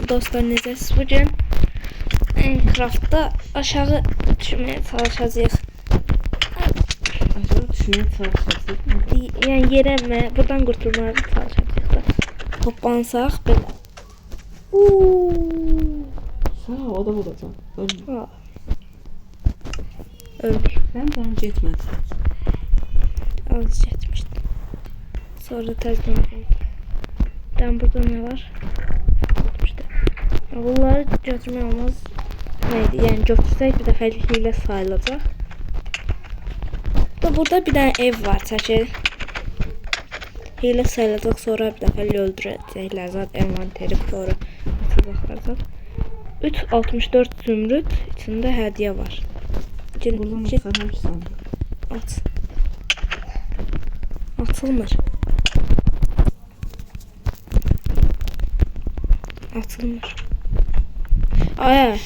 Dostlar, necəsiz bugün? Minecraft'da aşağı düşmeye çalışacağıq. Aşağı düşmeye çalışacağıq. Yəni yerə buradan qurtulmağa çalışacağıq da. Toplansaq belə. Sağ ol, o da bulacağım. Ölme. Öldük. Ben daha getmədim. Az getmişdim. Sonra təzdən oldu. Ben burada ne var? İşte. Bunları götürmək olmaz. Neydi? Yani götürsək bir dəfəlik ilə sayılacaq. Burada bir tane ev var. Çəkir. Hile sayılacaq, sonra bir dəfəlik öldürəcəklər. Zaten envanteri sonra baxacaq. 364 zümrüt içinde hediye var. Bunu sanırsan. At. Atılmır. Atılmır. Ay.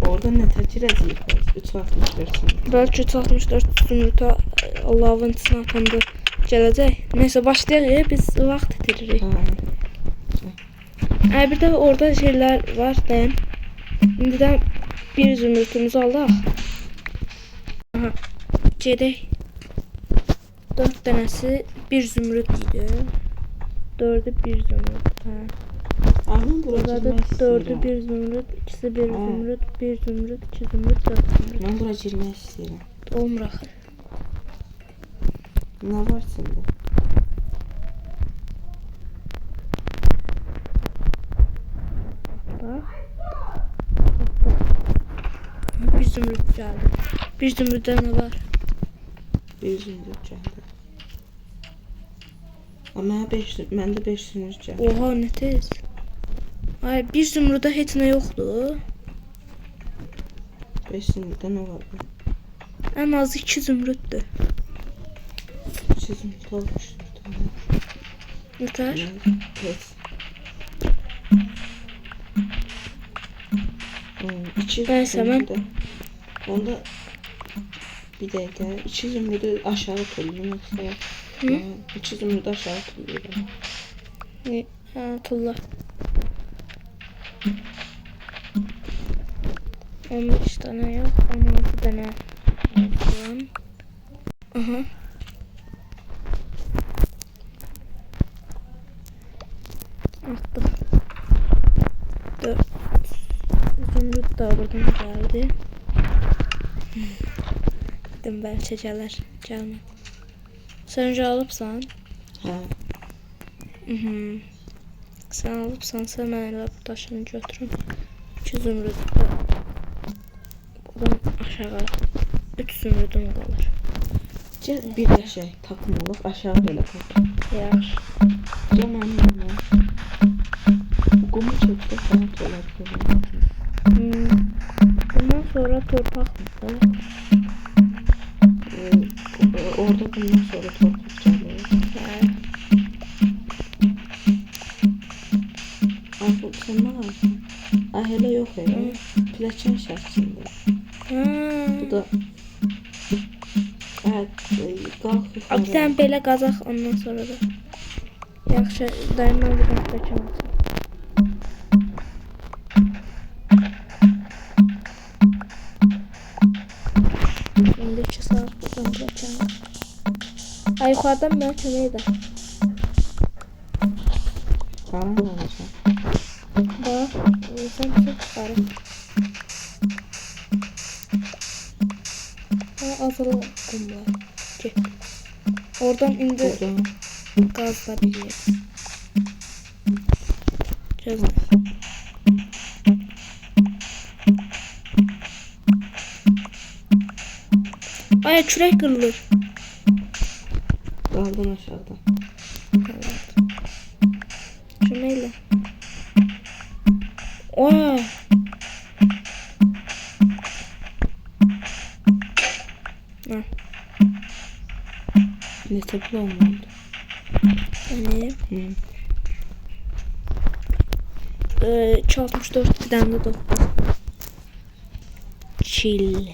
Orada ne təcir əziyyət 364 sanırım. Belki 364 zümrütə Allah'ın içine atanda gələcək. Neyse başlayalım. Biz vaxt itiririk. Bir de orada şeyler var. Dayan. İndiden bir zümrütümüzü aldıq. Aha. Gedək. 4 dənəsi bir zümrüt idi. 4'ü bir zümrüt. Ha. Ahın Burada bura 4'ü bir zümrüt, ikisi bir zümrüt, bir zümrüt, 2 zümrüt, 4 zümrüt. Ben bura girmək istəyirəm. Olmur axı. Ne var sende? Bak. Bir zümrüt geldi. Bir zümrütte ne var? Bir zümrüt gəldi. Ama məndə 5 zümrüt gəldi. Oha, ne tez. Ay, bir zümrüde heç ne yoktu. 5 zümrütdə ne var? En az 2 zümrüttü. 2 zümrüt olmuş. Yeter. Evet. 2 Neyse, ben- zümrütdə. Onda bir dəqiqə 2 zümrüdü aşağı tulluyum. 2 zümrüdü aşağı tulluyum. Ne? Ha, tulla. 15 tane yok, 16 tane. Aha. Attık. 4 zümrüt daha buradan geldi. Dedim ben çeçeler gelmedi. Sen önce alıpsan. Hə. Sen alıpsansa mən elə bu daşını götürüm. 2 zümrüt. Buradan aşağı 3 zümrüdüm qalır. Bir də şey tapmalıq aşağı belə tapdım. Yaxşı. Canan yanına. Bu qumu çəkdə fərq olar belə. Bundan sonra torpaq mı? Orada bundan sonra torpaq gəlir. Hə. Artıq sən nə lazım? Elə yox elə. Pləçən şəklində. Bu da qalx yuxarı. Bir tane belə qazaq ondan sonra da. Yaxşı, dayanma bir dəfə çəkəcəm. Şimdi 2 saat buradan çəkəcəm. Ay, yuxarıdan mənə kömək edə. Qaran olacaq. Bax, sen çok çıkarım. Azılı kum var. Çek. Oradan indi Buradan gazla biliyor. Cezda. Ay, çürek kırılır. qaldın aşağıda. Şöyle. Oy. Ha. Neçə plan oldu? Hani. Hı. 264 bir tane de 9. Chill.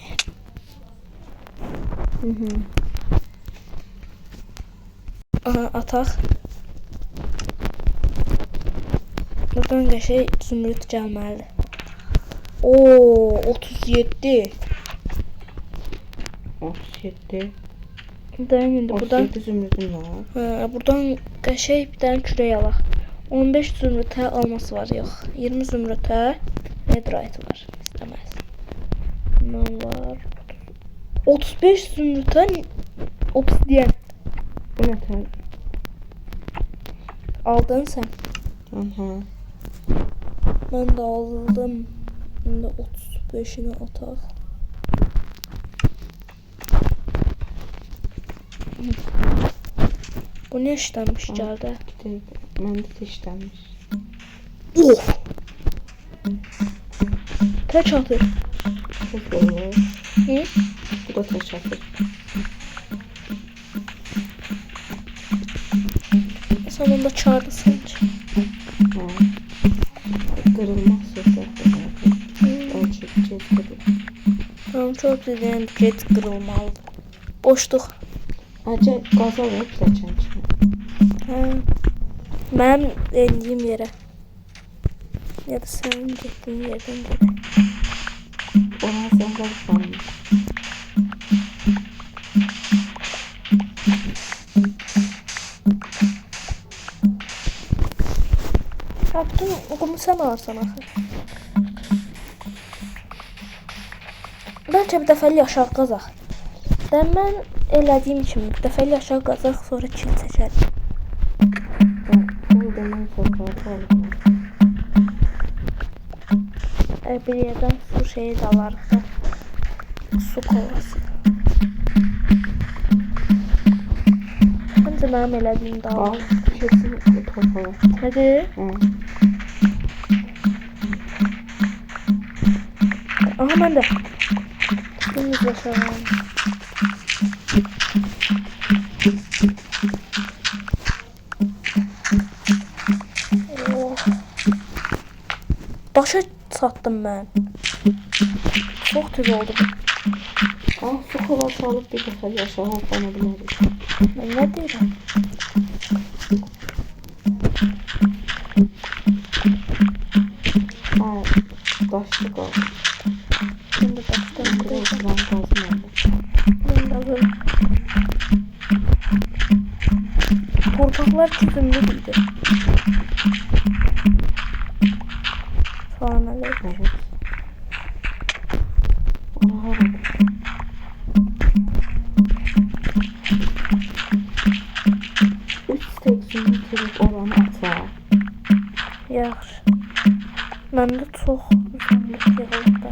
Aha, atak. Buradan qəşəng zümrüd gəlməlidir. Oo, 37. 37. Buradan indi buradan 37 zümrüdüm var. buradan qəşəng bir dənə kürək alaq. 15 zümrütə alması var, yox. 20 zümrütə netherite var. İstəməz. Bundan var. 35 zümrütə obsidian. Bu ne tər? Aldın sən. Aha. Mən də aldım. İndi 35'ini ataq. Bu ne işlənmiş gəldi? Məndə də işlənmiş. Of! Tək atır. Çok olur. Hı? Bu da tək atır. Sonunda çağırdı sence. Ha. Kırılmaz sözler. Ölçekçe kırılır. Tamam, çok dediğin red kırılmalı. Boşluq. Acı gaza verip seçen kimi. Hə. Mənim endiyim yerə. Ya da sənin getdiyin yerdən gedək. Ona sen kalırsan. Yaptın, oğumu sən alırsan axı. Bəlkə bir dəfəlik aşağı qazaq. Mən elədiyim kimi bir dəfəlik aşağı qazaq, sonra kil çəkərik. Bu benim sokağı kaldı. Bir yerdən su şeyi də alarıq da. Su kovası. Məncə mənim elədiyim də Al, alır. kesin bu topağı. Hadi. Hı. Aha, mən də. Dümdüz yaşayalım. Oh. Başa çatdım mən. Çox tez oldu bu. Al, su kovası alıp bir defa aşağı hoplanabiliriz. Mən nə deyirəm? Ha, taşlı kaldı. Şimdi başdan Biraz buraya. zaman kazım oldu. Ben de alırım. Torpaqlar çözümlüydü. Salam aleyküm. Evet. Ona haradı. Üç steksini kırıp oranı atar. Yaxşı. Məndə çox zəmlik yığılıb da.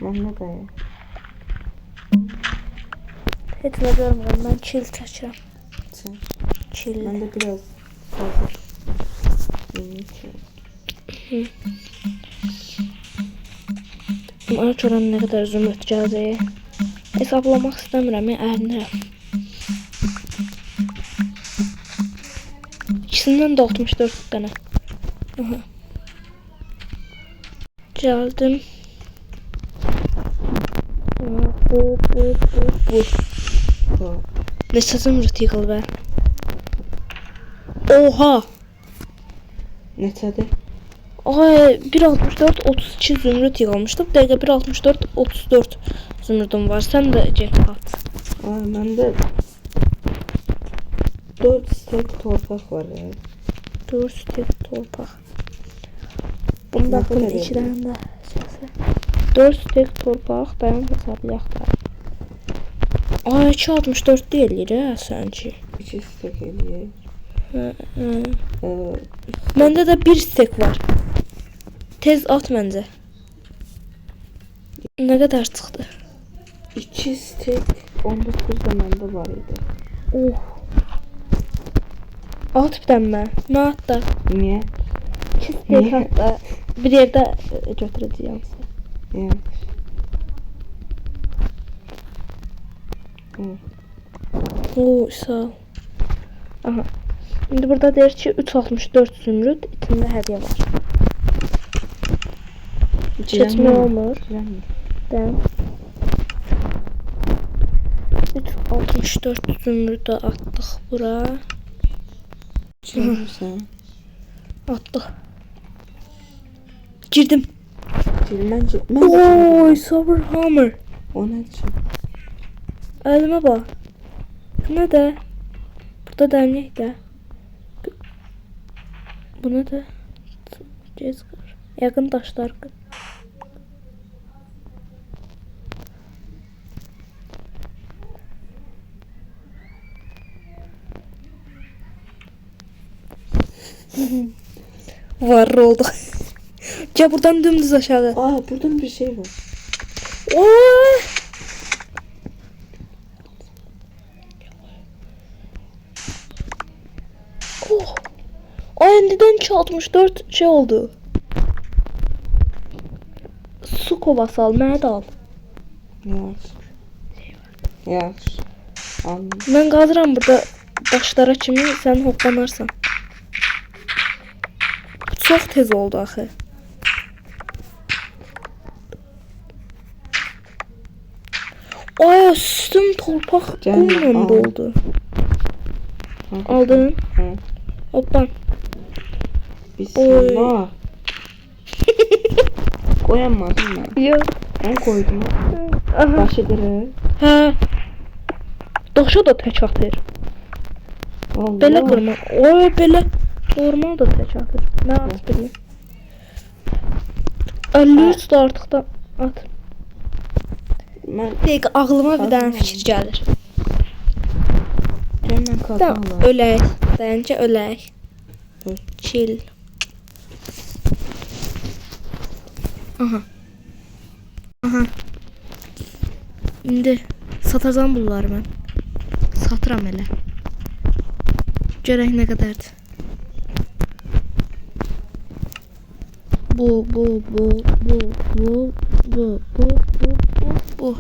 Məndə də. Heç nə görmürəm. Mən kil çəkirəm. Sən. Kil. Məndə biraz fazla. Mənə görən nə qədər zümrüd gələcək. Hesablamaq istəmirəm, ərinirəm. İkisindən də 64 dənə. Aha. Gəldim. Bu. Bu. Neçə zümrüd yığılıb bə? Oha! Neçədir? Ay, 1.64 32 zümrüd yığılmışdı. Bu dəqiqə 1.64 34 zümrüdüm var. Sən də get at. Aa, məndə 4 stek torpaq var ya. 4 stek torpaq. Bunda Ne kadar 2 ediyor? dənə də. 4 stek torpaq, dayan hesablayaq da. Ay, 2.64 deyilir hə sənki. 2 stek eləyir. Məndə də 1 stek var. Tez at məncə. Nə qədər çıxdı? 2 stek 19 da məndə var idi. Oh. At bir dənə mən. Nə at da? Niyə? 2 stek at da. Bir yerdə götürəcəyəm səni. Evet. Oo, sağ ol. Aha. Şimdi burada deyir ki 3.64 zümrüd, içində hədiyyə var. Keçmə olmur. Dən. 3.64 zümrüdü atdıq bura. Çevirsən. Atdıq. Girdim. Mən Oy, Sober Hammer. o nədir? Əlimə bax. Bu nə də? Burada dəmlik də. Bu nə də? Gez qır. Yaxın daşlar qır. Varır oldu. Gel buradan dümdüz aşağı. Aa, buradan bir şey var. Oo! Oh. Endiden 64 şey oldu. Su kovası al, mənə də al. Yaxşı. Yaxşı. Anladım. Mən qazıram burada daşlara kimi, sən hoppanarsan. Çox tez oldu axı. Ay, üstüm torpaq Gəlmə, qumla al. doldu. Ha, Aldın. Ha. Hoppan. Bismillah. Koyamadım ben. Yox. Ben koydum. Aha. Başı kırık. Hə. Daşa da tək atır. Allah. Belə qırma. Oy, belə normal da tək atır. Nə at bilmir. 53 da artıq da at. Ben Dəqiqə ağlıma bir dənə Kazma fikir gəlir. hemen Da kazanla. ölək. Dəncə ölək. Öl. Chill. Aha. Aha. İndi satacağım bunları mən. Satıram elə. Görək nə qədərdir. Bu.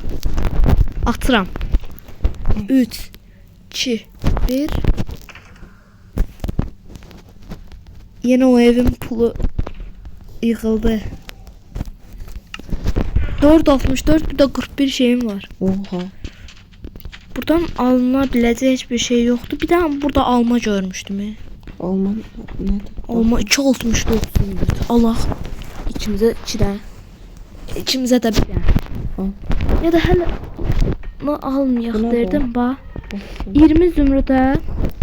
Atıram. 3 2 1. Yine o evin pulu yıkıldı. 4.64 bir de 41 şeyim var. Oha. Buradan alınabileceği hiçbir şey yoktu. Bir daha burada alma görmüştüm. Alman nedir? Alma 2.69. Allah. İçimize 2 tane. İçimize de bir tane. Al. Ya da hele almayaq Buna derdim. Bax. Olsun. 20 zümrüdə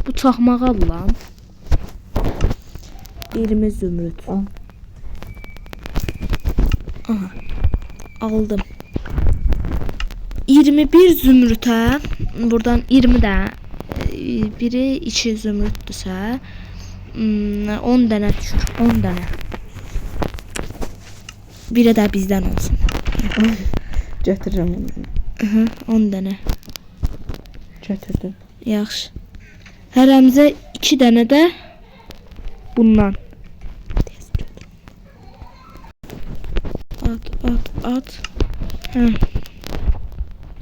bu çaxmağı alıram. 20 zümrüt. Al. Aha. Aldım. 21 zümrütə buradan 20 də biri 2 zümrütdürsə 10 dənə düşür. 10 dənə. Biri də bizdən olsun. Götürürüm onu. 10 dənə. Götürdüm. Yaxşı. Hərəmizə 2 dənə də bundan. At. Hə.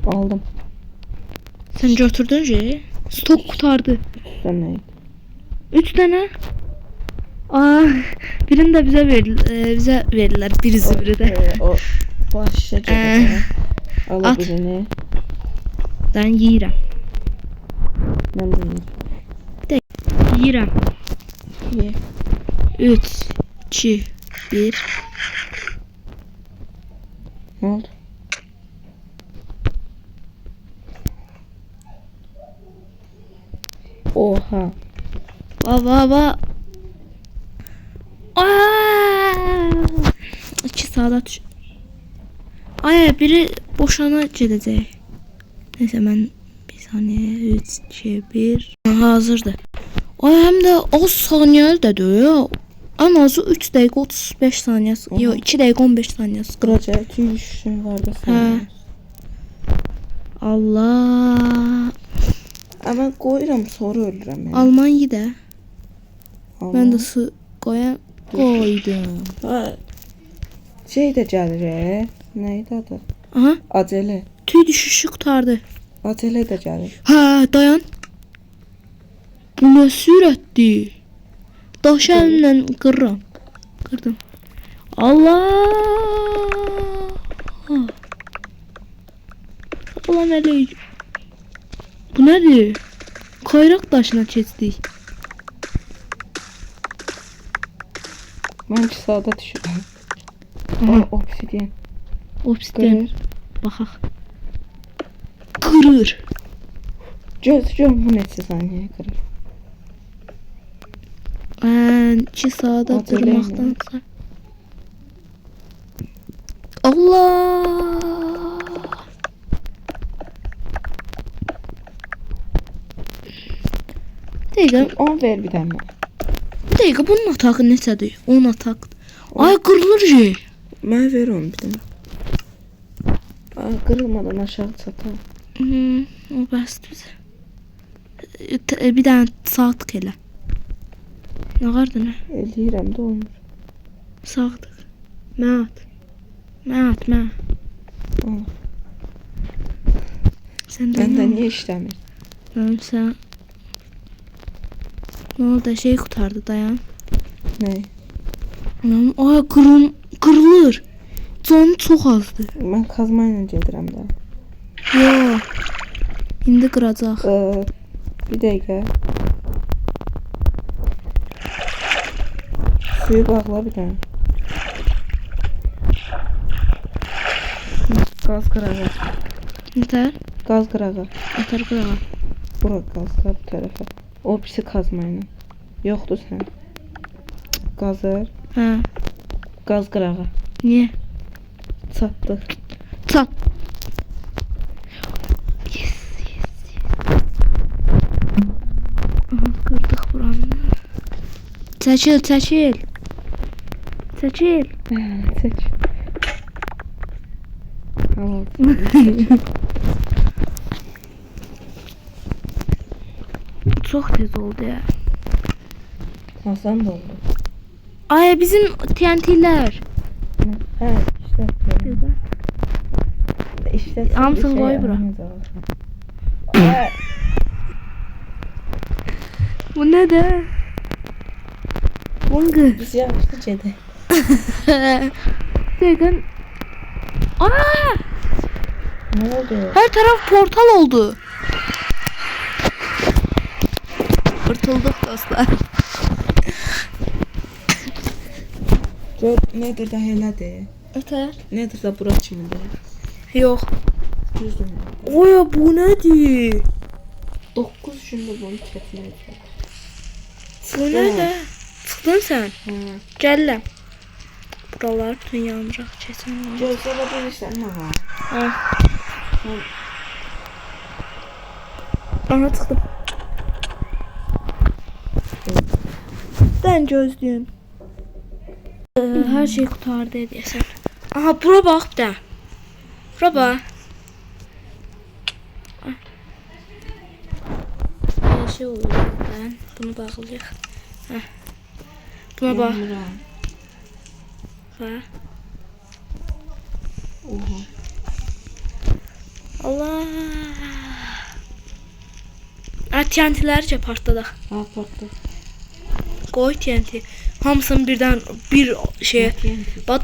Aldım. Sən götürdün ki? Stok qutardı. Sen ne? 3 dənə. Aa, birini də bizə verirlər bir zümrüdə. O başa gələcək. Al At. birini. Mən yeyirəm. Mən də Yeyirəm. ye. 3 2 1. Ne oldu? Oha. Baba. Aa! 2 saat düş. Ay, biri boşana gedəcək. Neyse mən bir saniye 3 2 1. Hazırdır. Ay, həm də az saniyəli də deyil. Ən azı 3 dəqiqə 35 saniyəsi. Yox, 2 dəqiqə 15 saniyəsi. Qıraca tüyüşün var da Hə. sen. Allah. Ama koyuram sonra ölürüm yani. Alman yidə. Allah. Mən də su qoyam. Qoydum. Ha. Şey de gəlir. Neydi adı? Aha, Acele. tüy düşüşü qurtardı. Acele de gəlir. Hə, dayan. Bu nə sürətdir? Daş əlimlə qırıram. Qırdım. Allah! Ulan elə. Bu nədir? Kayraq daşına keçdik. Mən 2 saata düşürəm. Aha. Obsidian. Obsidian. Qırır. Baxaq. Qırır. Göz bu neçə saniyəyə qırır? 2 saata Ha, belə durmaqdansa. Allah! Dəqiqə, Onu ver bir dənə. bir dəqiqə bunun atağı neçədir? 10 ataq. Ay qırılır şey. Mən ver onu bir dənə. Qırılmadan aşağı çatar. O bəsdir. Bir dənə sağdıq elə. Nə qardı nə? Eləyirəm də olmur. Sağdıq. Mən at. Mən. Al. Sən də Məndə niyə işləmir? Mənim sən. Ne oldu? Şey kurtardı, dayan. Nə? Ay kırılır. Canı çok azdı. Mən kazma ilə gedirəm də. Yo. İndi qıracaq. Bir dəqiqə. Suyu bağla bir dənə. Qaz qırağı. Nətər? Qaz qırağı. Nətər qırağa? Bura qazla bu tərəfə. O pisi kazma ilə. Yoxdur sən. Qazır. Hə. Qaz qırağı. Niyə? Çatdıq. Çat. Yes. Aha, qırdıq buranı. Çəkil. Çək. Al. Çox tez oldu ya. Hasan da oldu. Ay bizim TNT'lər. Hə, işlətdim. İşlətdim. Hamısını qoy bura. Bu nə də? Vınqı. Biz yavaşlı gedək. Dəqiqən. Aa! Nə oldu? Hər tərəf portal oldu. Kurtulduk dostlar. Gör, nedir də elədir. Ötər? Nedir də bura kimidir. Yox. Düzdür. Oya bu nədir? 9 gündə bunu çəkməyəcək. Bu nədə? Çıxdın sən? Hə. Gəlirəm. Buralar bütün yanıraq keçən. Gözlə bilirsən nə? Ha. Aha çıxdım. Dən gözlüyün. Hər şey qutardı deyəsən. Aha bura bax bir də. Bura bax. Hər şey olur. Ben bunu bağlayaq. Hə. Buna bax. Ha. Oha. Allah. TNT'ləri partladaq. Ha, partladı. Qoy TNT. Hamısını birdən bir şeye bat.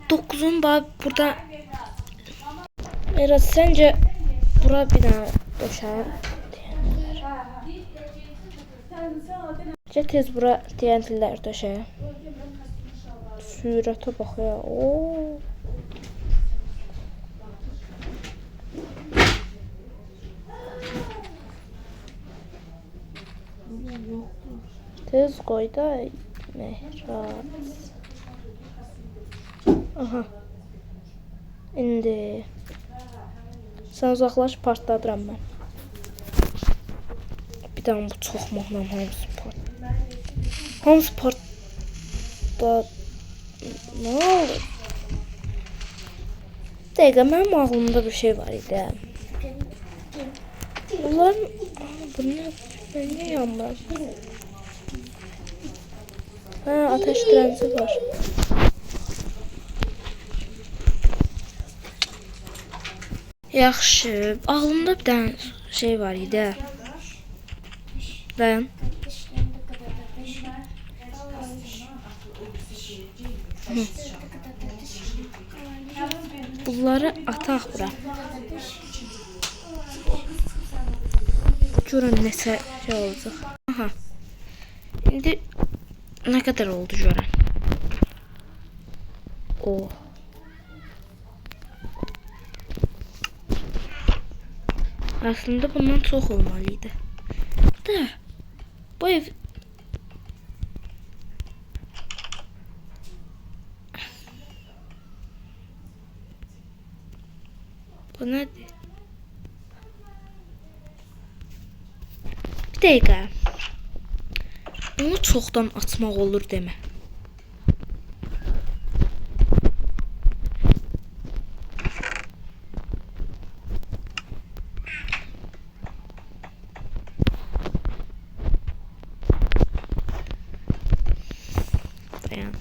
9'un bax burada. Eras sence bura bir dənə döşər. Tez bura TNT'lər döşər. Sürətə bax ya. Oo. Tez koy da Mehrat. Aha. İndi. Sen uzaklaş, partladıram ben. Bir daha bu çoxmaqla hamısı partladı. Hamısı partladı. Ne olur? Dəqiqə, mənim ağlımda bir şey var idi. Bunların... Bu ne? Ben niye yanmıram? Ha, ateş direnci var. Yaxşı, ağlımda bir dənə şey var idi. Dayan. Bunları ataq bura. Görün nəsə şey olacaq. Aha. İndi nə qədər oldu görən. Oh. Aslında bundan çox olmalıydı. Da bu ev bu nədir? Bir dəqiqə. Onu çoxdan açmaq olur demə. Dayan.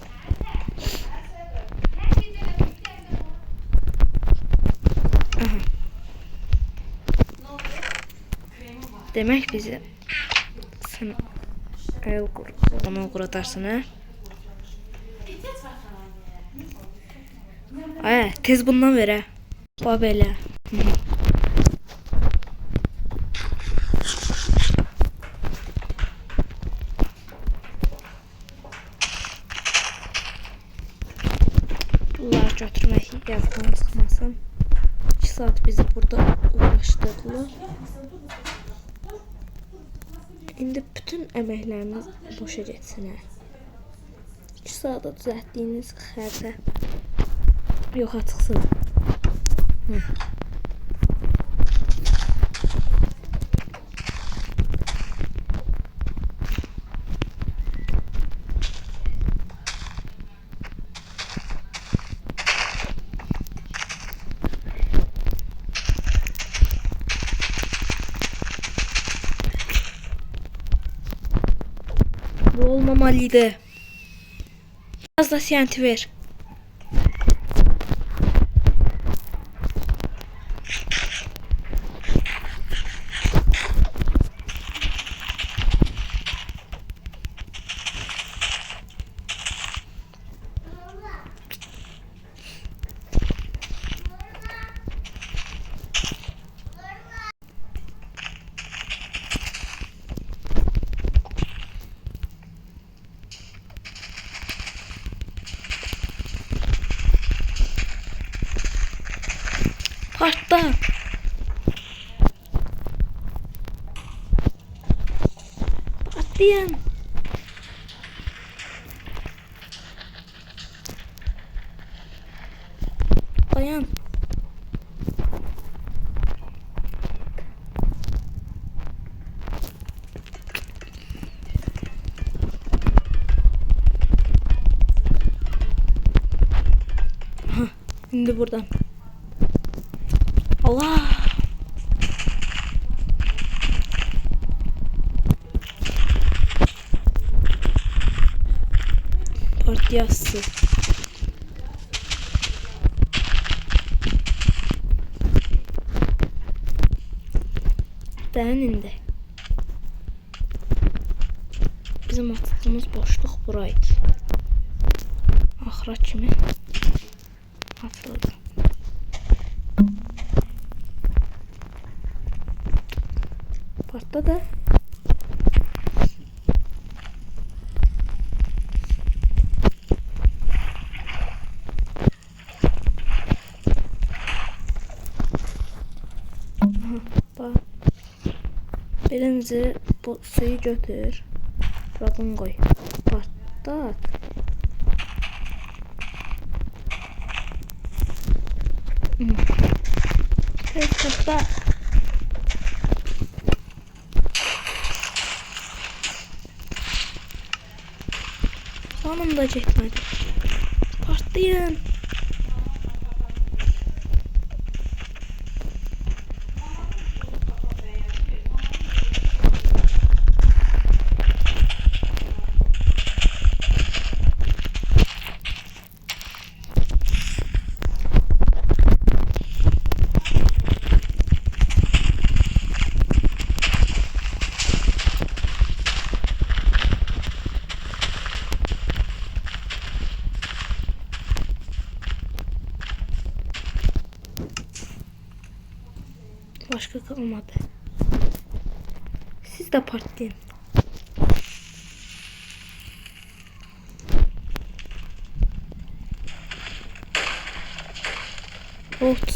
Aha. Demək bizi sən onu quratarsın, hə? Ay, tez bundan ver, hə? Bax belə. Bunları götürmək yazdan çıxmasın. 2 saat bizi burada uğraşdırdılar. İndi bütün əməklərimiz boşa getsin, hə? 2 saata düzəltdiyiniz xərcə yoxa çıxsın. Bu olmamalıydı. Az da TNT ver. Partla. Patlayın. Dayan. Şimdi buradan. Allah. Partiyası. Dənin indi. Bizim attığımız boşluq buraydı. Axıra kimi atladı. Partladı. Bak. Birinci bu suyu götür. Buradan koy. Patlat. Evet, patlat. Sonunda çekmedi. Partlayın. Başka kalmadı. Siz de partlayın. Ot.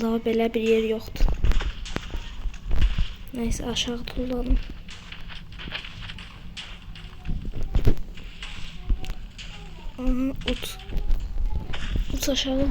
Daha belə bir yer yoxdur. Neyse aşağı tullanım. Aha, ut. Ut aşağı.